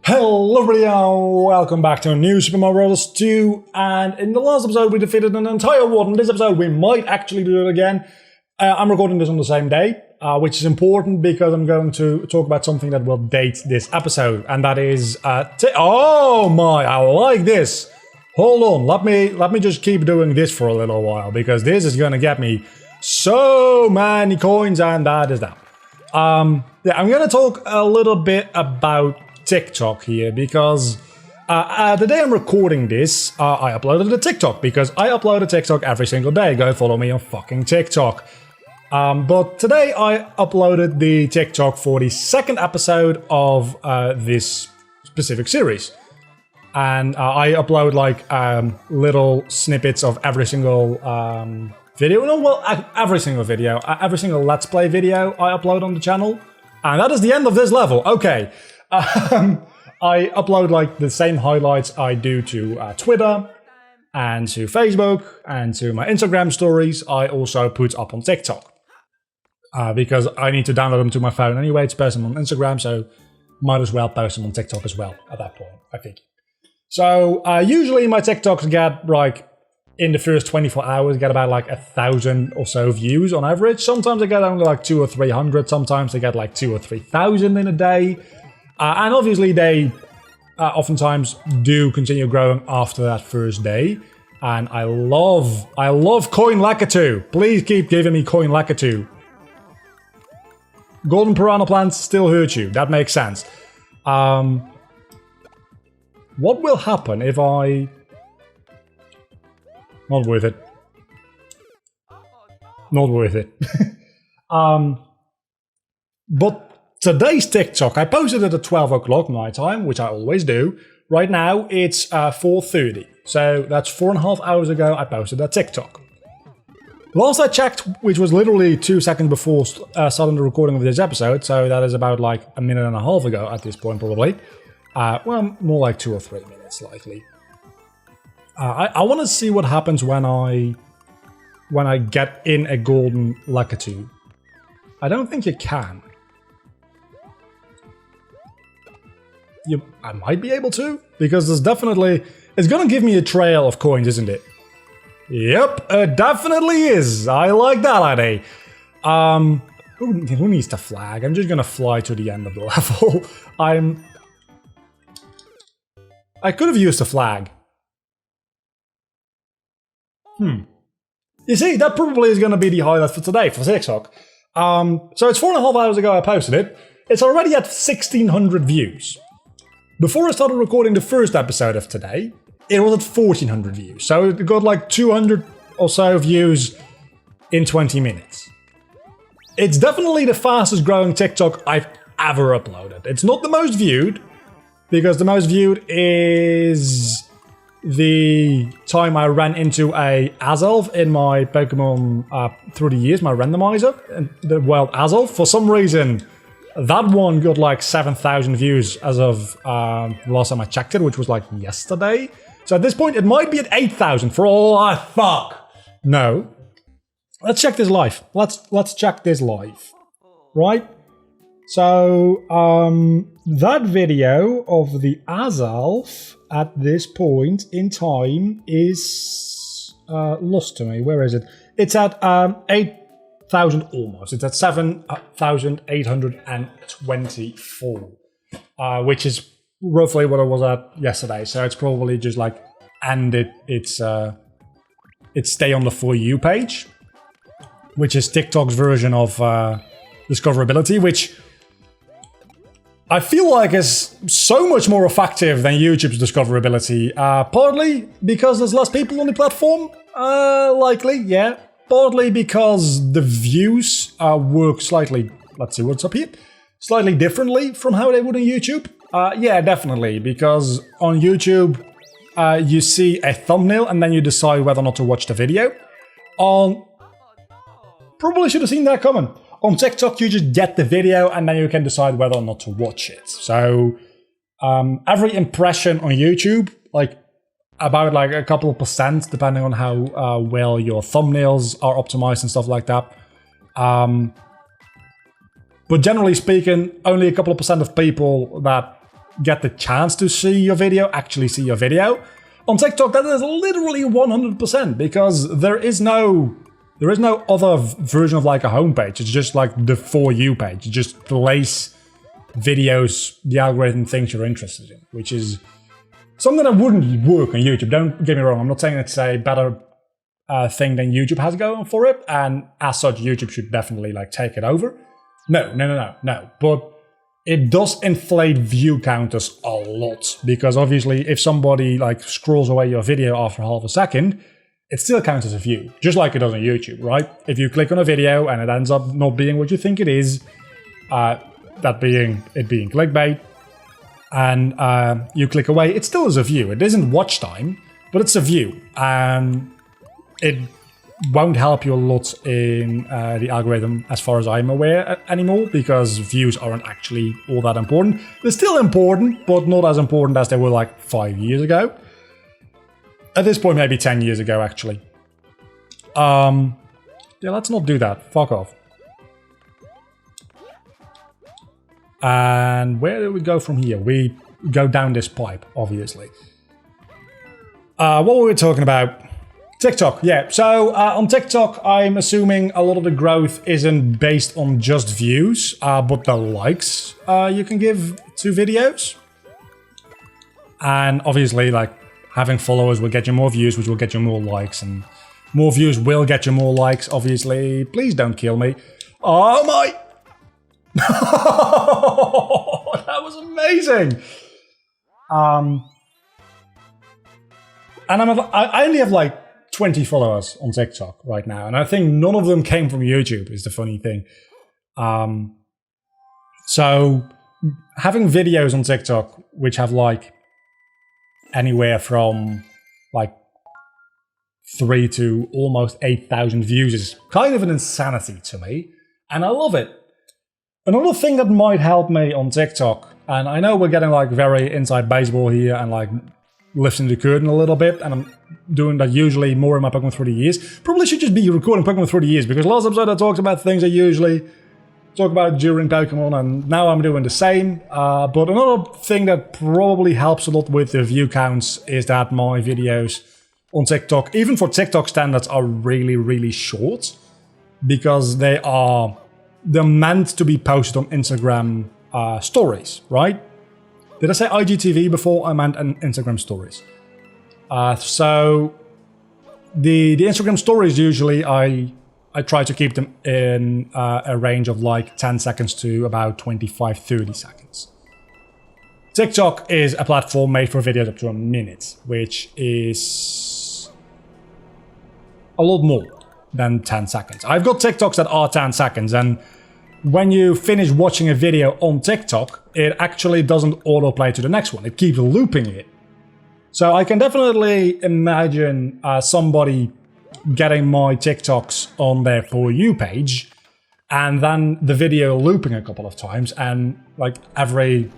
Hello everybody and welcome back to a new Super Mario Bros. 2, and in the last episode we defeated an entire world. In this episode we might actually do it again. I'm recording this on the same day, which is important because I'm going to talk about something that will date this episode, and that is oh my, I like this. Hold on, let me just keep doing this for a little while because this is gonna get me so many coins, and that is that. Yeah, I'm gonna talk a little bit about TikTok here because the day I'm recording this, I uploaded a TikTok because I upload a TikTok every single day. Go follow me on fucking TikTok. But today I uploaded the TikTok for the second episode of this specific series. And I upload like little snippets of every single video. No, well, every single video, every single Let's Play video I upload on the channel. And that is the end of this level. Okay. I upload like the same highlights I do to Twitter and to Facebook and to my Instagram stories. I also put up on TikTok because I need to download them to my phone anyway to post them on Instagram, so might as well post them on TikTok as well at that point, I think. So usually my TikToks get like in the first 24 hours get about like 1,000 or so views on average. Sometimes I get only like 200 or 300. Sometimes they get like 2,000 or 3,000 in a day. And obviously they oftentimes do continue growing after that first day. And I love Coin Lakitu. Please keep giving me Coin Lakitu. Golden piranha plants still hurt you. That makes sense. What will happen if I... Not worth it. Not worth it. But today's TikTok, I posted it at 12 o'clock my time, which I always do. Right now, it's 4:30. So that's 4.5 hours ago I posted that TikTok. Last I checked, which was literally 2 seconds before starting the recording of this episode, so that is about like a minute and a half ago at this point probably. Well, more like 2 or 3 minutes likely. I want to see what happens when I get in a golden Lakitu. I don't think you can. I might be able to, because there's definitely... It's gonna give me a trail of coins, isn't it? Yep, it definitely is. I like that idea. Who needs to flag? I'm just gonna fly to the end of the level. I could have used a flag. You see, that probably is gonna be the highlight for today, for TikTok. So it's 4.5 hours ago I posted it. It's already at 1,600 views. Before I started recording the first episode of today, it was at 1,400 views. So it got like 200 or so views in 20 minutes. It's definitely the fastest growing TikTok I've ever uploaded. It's not the most viewed, because the most viewed is the time I ran into a Azelf in my Pokemon through the years, my randomizer, and the wild Azelf. For some reason, that one got like 7,000 views as of the last time I checked it, which was like yesterday. So at this point, it might be at 8,000 for all I fuck. No. Let's check this live. Let's check this live. Right? So, that video of the Azelf at this point in time is lost to me. Where is it? It's at 8,000 almost. It's at 7,824, which is roughly what I was at yesterday. So it's probably just like ended its stay on the For You page, which is TikTok's version of discoverability, which I feel like is so much more effective than YouTube's discoverability. Partly because there's less people on the platform, likely, yeah. Partly because the views work slightly, let's see what's up here, slightly differently from how they would on YouTube. Yeah, definitely, because on YouTube, you see a thumbnail and then you decide whether or not to watch the video. Probably should have seen that coming. On TikTok, you just get the video and then you can decide whether or not to watch it. So, every impression on YouTube, like, about like a couple of percent, depending on how well your thumbnails are optimized and stuff like that. But generally speaking, only a couple of percent of people that get the chance to see your video, actually see your video. On TikTok, that is literally 100% because there is no other version of like a homepage. It's just like the For You page. It just plays videos the algorithm thinks you're interested in, which is something that wouldn't work on YouTube. Don't get me wrong. I'm not saying it's a better thing than YouTube has going for it, and as such, YouTube should definitely like take it over. No. But it does inflate view counters a lot because obviously, if somebody like scrolls away your video after half a second, it still counts as a view, just like it does on YouTube, right? If you click on a video and it ends up not being what you think it is, that being clickbait, and you click away, it still is a view. It isn't watch time, but it's a view, and it won't help you a lot in the algorithm as far as I'm aware anymore, because views aren't actually all that important. They're still important, but not as important as they were like 5 years ago. At this point, maybe 10 years ago, actually. Yeah, let's not do that. Fuck off. And where do we go from here? We go down this pipe, obviously. What were we talking about? TikTok, yeah. So on TikTok, I'm assuming a lot of the growth isn't based on just views, but the likes you can give to videos. And obviously, like, having followers will get you more views, which will get you more likes, and more views will get you more likes, obviously. Please don't kill me. Oh my... That was amazing! And I only have like 20 followers on TikTok right now, and I think none of them came from YouTube, is the funny thing. So having videos on TikTok which have like anywhere from like 3 to almost 8,000 views is kind of an insanity to me, and I love it. Another thing that might help me on TikTok, and I know we're getting like very inside baseball here and like lifting the curtain a little bit, and I'm doing that usually more in my Pokemon through the years. Probably should just be recording Pokemon through the years, because last episode I talked about things I usually talk about during Pokemon, and now I'm doing the same. But another thing that probably helps a lot with the view counts is that my videos on TikTok, even for TikTok standards, are really, really short, because they're meant to be posted on Instagram stories, right? Did I say IGTV before? I meant Instagram stories. So the Instagram stories, usually I try to keep them in a range of like 10 seconds to about 25-30 seconds. TikTok is a platform made for videos up to a minute, which is a lot more than 10 seconds. I've got TikToks that are 10 seconds, and when you finish watching a video on TikTok, it actually doesn't autoplay to the next one. It keeps looping it. So I can definitely imagine somebody getting my TikToks on their For You page, and then the video looping a couple of times, and like every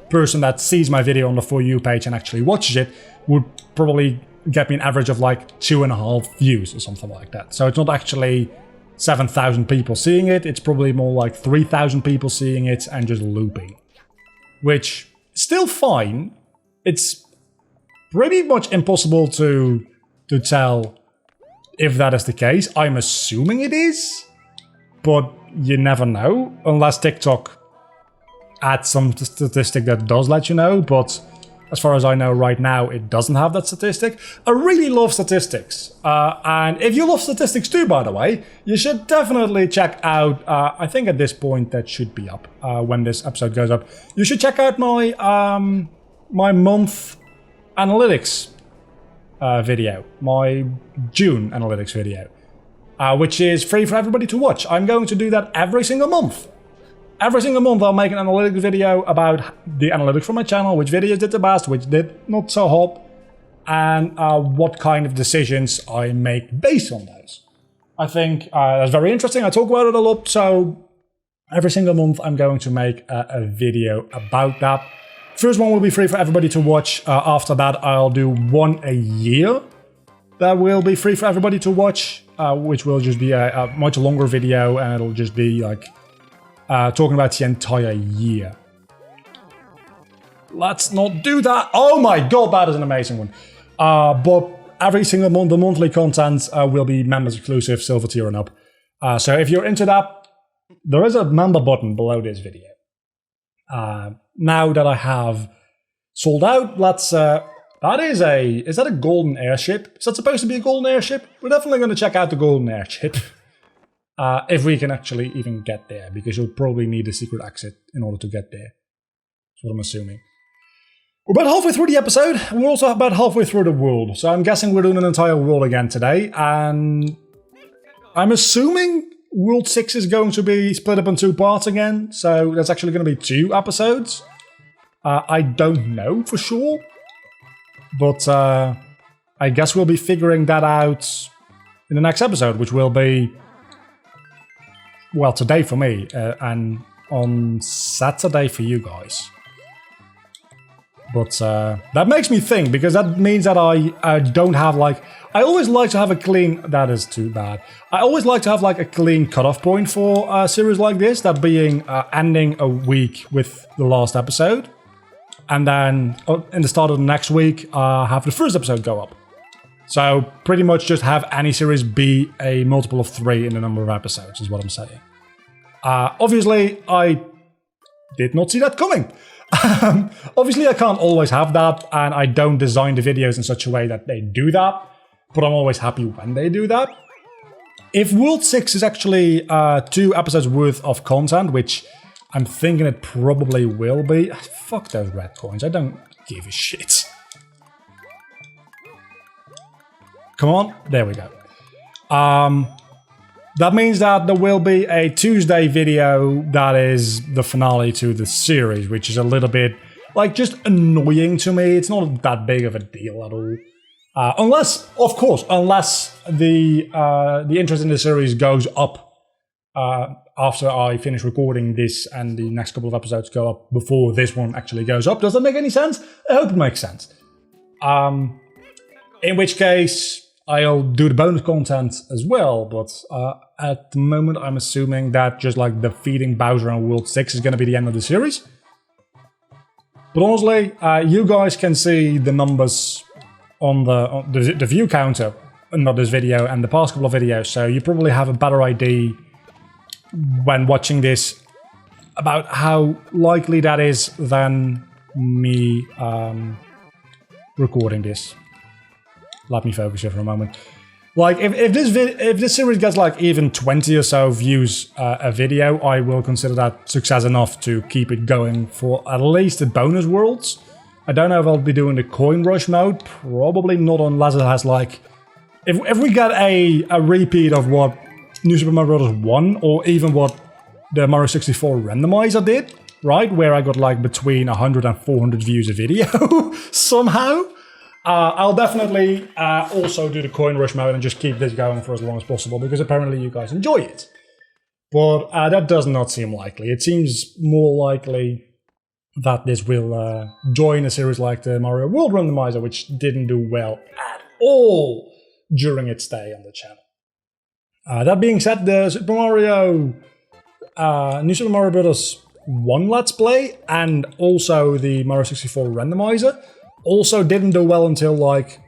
person that sees my video on the For You page and actually watches it would probably get me an average of like 2.5 views or something like that. So it's not actually 7,000 people seeing it, it's probably more like 3,000 people seeing it and just looping. Which, still fine. It's pretty much impossible to tell if that is the case. I'm assuming it is, but you never know, unless TikTok adds some statistic that does let you know, but as far as I know right now, it doesn't have that statistic. I really love statistics. And if you love statistics too, by the way, you should definitely check out, I think at this point that should be up when this episode goes up. You should check out my my month analytics video, my June analytics video, which is free for everybody to watch. I'm going to do that every single month. Every single month I'll make an analytics video about the analytics from my channel, which videos did the best, which did not so hot, and what kind of decisions I make based on those. I think that's very interesting. I talk about it a lot, so every single month I'm going to make a video about that. First one will be free for everybody to watch. After that I'll do one a year that will be free for everybody to watch, which will just be a much longer video, and it'll just be like talking about the entire year. let's not do that. Oh my god, that is an amazing one. But every single month, the monthly content will be members exclusive, silver tier and up. So if you're into that, there is a member button below this video. Now that I have sold out, let's... is that a golden airship? Is that supposed to be a golden airship? We're definitely going to check out the golden airship. If we can actually even get there, because you'll probably need a secret exit in order to get there. That's what I'm assuming. We're about halfway through the episode, and we're also about halfway through the world. So I'm guessing we're doing an entire world again today, and I'm assuming World 6 is going to be split up in 2 parts again, so there's actually going to be 2 episodes. I don't know for sure, but I guess we'll be figuring that out in the next episode, which will be, well, today for me, and on Saturday for you guys. But that makes me think, because that means that I don't have, like... I always like to have a clean... That is too bad. I always like to have, like, a clean cutoff point for a series like this, that being ending a week with the last episode. And then, in the start of the next week, have the first episode go up. So, pretty much just have any series be a multiple of 3 in the number of episodes, is what I'm saying. Obviously, I did not see that coming. Obviously, I can't always have that, and I don't design the videos in such a way that they do that, but I'm always happy when they do that. If World 6 is actually 2 episodes worth of content, which I'm thinking it probably will be... Fuck those red coins, I don't give a shit. Come on, there we go. That means that there will be a Tuesday video that is the finale to the series, which is a little bit, like, just annoying to me. It's not that big of a deal at all. Unless, of course, the interest in the series goes up after I finish recording this and the next couple of episodes go up before this one actually goes up. Does that make any sense? I hope it makes sense. In which case, I'll do the bonus content as well, but at the moment I'm assuming that just like defeating Bowser in World 6 is going to be the end of the series. But honestly, you guys can see the numbers on the view counter under this video and the past couple of videos, so you probably have a better idea when watching this about how likely that is than me recording this. Let me focus here for a moment. Like, if this series gets like even 20 or so views a video, I will consider that success enough to keep it going for at least the bonus worlds. I don't know if I'll be doing the coin rush mode. Probably not, unless it has like... If we get a repeat of what New Super Mario Bros. 1, or even what the Mario 64 randomizer did, right? Where I got like between 100 and 400 views a video somehow. I'll definitely also do the coin rush mode and just keep this going for as long as possible, because apparently you guys enjoy it. But that does not seem likely. It seems more likely that this will join a series like the Mario World Randomizer, which didn't do well at all during its stay on the channel. That being said, the Super Mario... New Super Mario Bros. 1 Let's Play and also the Mario 64 Randomizer also didn't do well until, like...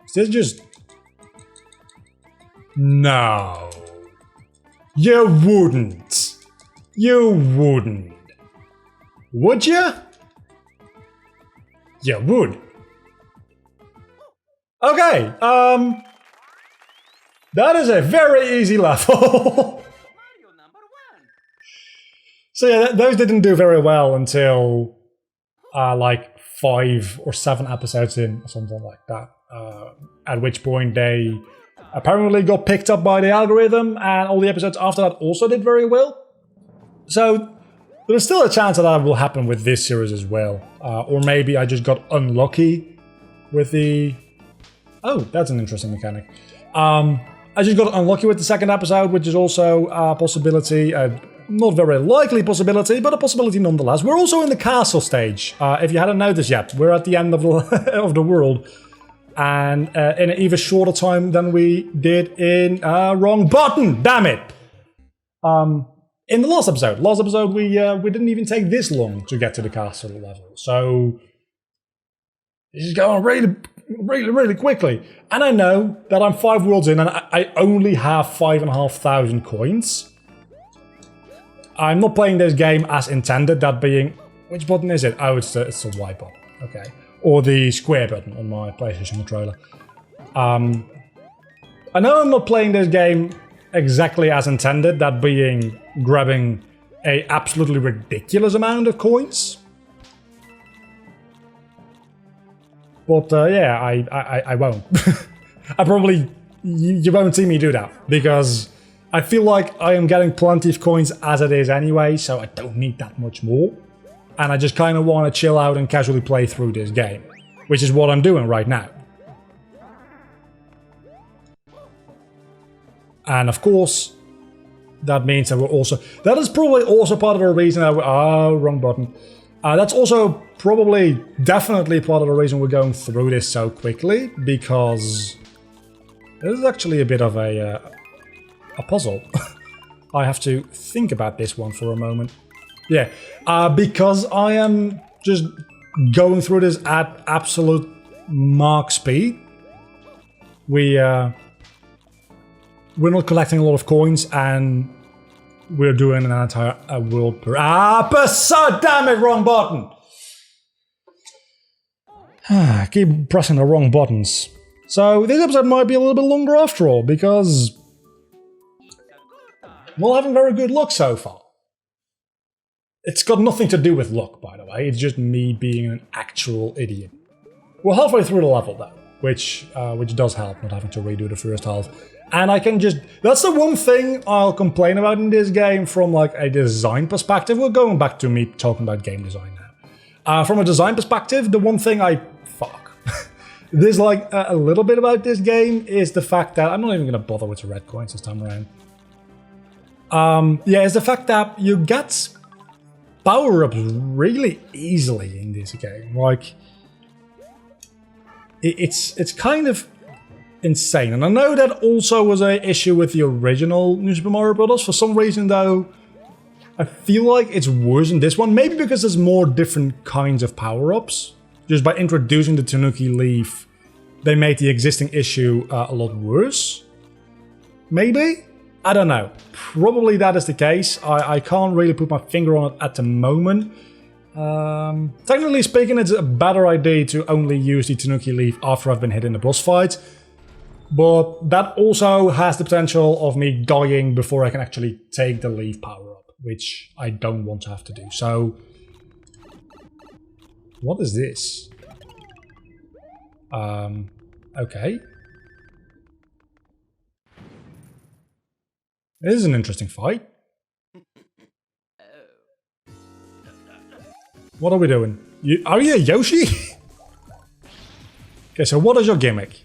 Is this just... No. You wouldn't. You wouldn't. Would you? You would. Okay, that is a very easy level. So yeah, those didn't do very well until like 5 or 7 episodes in, or something like that. At which point they apparently got picked up by the algorithm, and all the episodes after that also did very well. So there's still a chance that that will happen with this series as well. Or maybe I just got unlucky with the... Oh, that's an interesting mechanic. I just got unlucky with the second episode, which is also a possibility. Not very likely possibility, but a possibility nonetheless. We're also in the castle stage. If you hadn't noticed yet, we're at the end of the, of the world. And in an even shorter time than we did in... wrong button! Damn it! in the last episode, we didn't even take this long to get to the castle level. So this is going really quickly. And I know that I'm 5 worlds in and I only have 5,500 coins. I'm not playing this game as intended, that being... Which button is it? Oh, it's the Y button. Okay. Or the square button on my PlayStation controller. I know I'm not playing this game exactly as intended, that being grabbing a absolutely ridiculous amount of coins. But yeah, I won't. I probably... You won't see me do that, because I feel like I am getting plenty of coins as it is anyway, so I don't need that much more. And I just kind of want to chill out and casually play through this game, which is what I'm doing right now. And of course, that means that we're also... That is probably also part of the reason that we're... Oh, wrong button. That's also probably definitely part of the reason we're going through this so quickly, because this is actually a bit of a puzzle. I have to think about this one for a moment. Yeah, because I am just going through this at absolute Mach speed. We're not collecting a lot of coins, and we're doing an entire world per... damn it, wrong button! Keep pressing the wrong buttons. So this episode might be a little bit longer after all, because we're having very good luck so far. It's got nothing to do with luck, by the way. It's just me being an actual idiot. We're halfway through the level, though, which does help, not having to redo the first half. And I can just... That's the one thing I'll complain about in this game from, like, a design perspective. We're going back to me talking about game design now. From a design perspective, the one thing there's, like, a little bit about this game is the fact that... I'm not even going to bother with the red coins this time around. Yeah, it's the fact that you get power-ups really easily in this game. Like... It's kind of... insane. And I know that also was an issue with the original New Super Mario Bros. For some reason, though, I feel like it's worse in this one. Maybe because there's more different kinds of power-ups. Just by introducing the Tanuki Leaf, they made the existing issue a lot worse. Maybe? I don't know. Probably that is the case. I can't really put my finger on it at the moment. Technically speaking, it's a better idea to only use the Tanuki Leaf after I've been hit in the boss fight. But that also has the potential of me dying before I can actually take the leaf power up, which I don't want to have to do. So, what is this? Okay. This is an interesting fight. What are we doing? Are you a Yoshi? Okay, so what is your gimmick?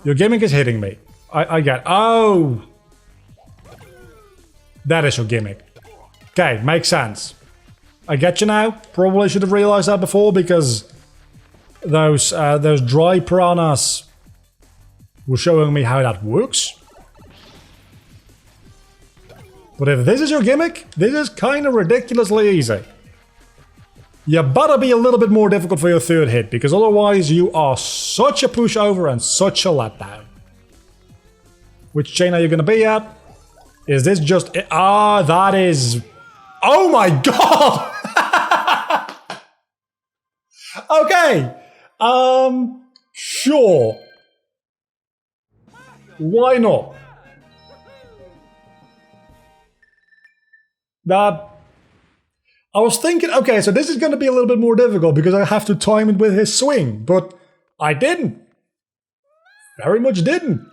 Your gimmick is hitting me. I get... Oh! That is your gimmick. Okay, makes sense. I get you now. Probably should have realized that before, because those dry piranhas were showing me how that works. But if this is your gimmick, this is kind of ridiculously easy. You better be a little bit more difficult for your third hit, because otherwise you are such a pushover and such a letdown. Which chain are you going to be at? Is this just... that is... Oh my god! Okay. Sure. Why not? I was thinking, okay, so this is going to be a little bit more difficult because I have to time it with his swing, but I didn't. Very much didn't.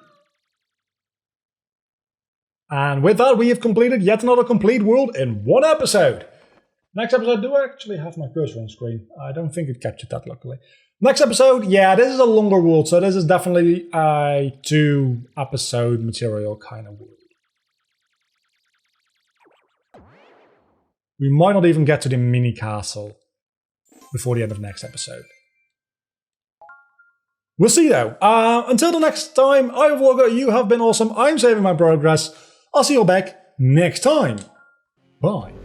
And with that, we have completed yet another complete world in one episode. Next episode, do I actually have my cursor on screen? I don't think it captured that, luckily. Next episode, yeah, this is a longer world, so this is definitely a 2-episode material kind of world. We might not even get to the mini castle before the end of next episode. We'll see though. Until the next time, I'm Vlogger, you have been awesome, I'm saving my progress. I'll see you all back next time. Bye.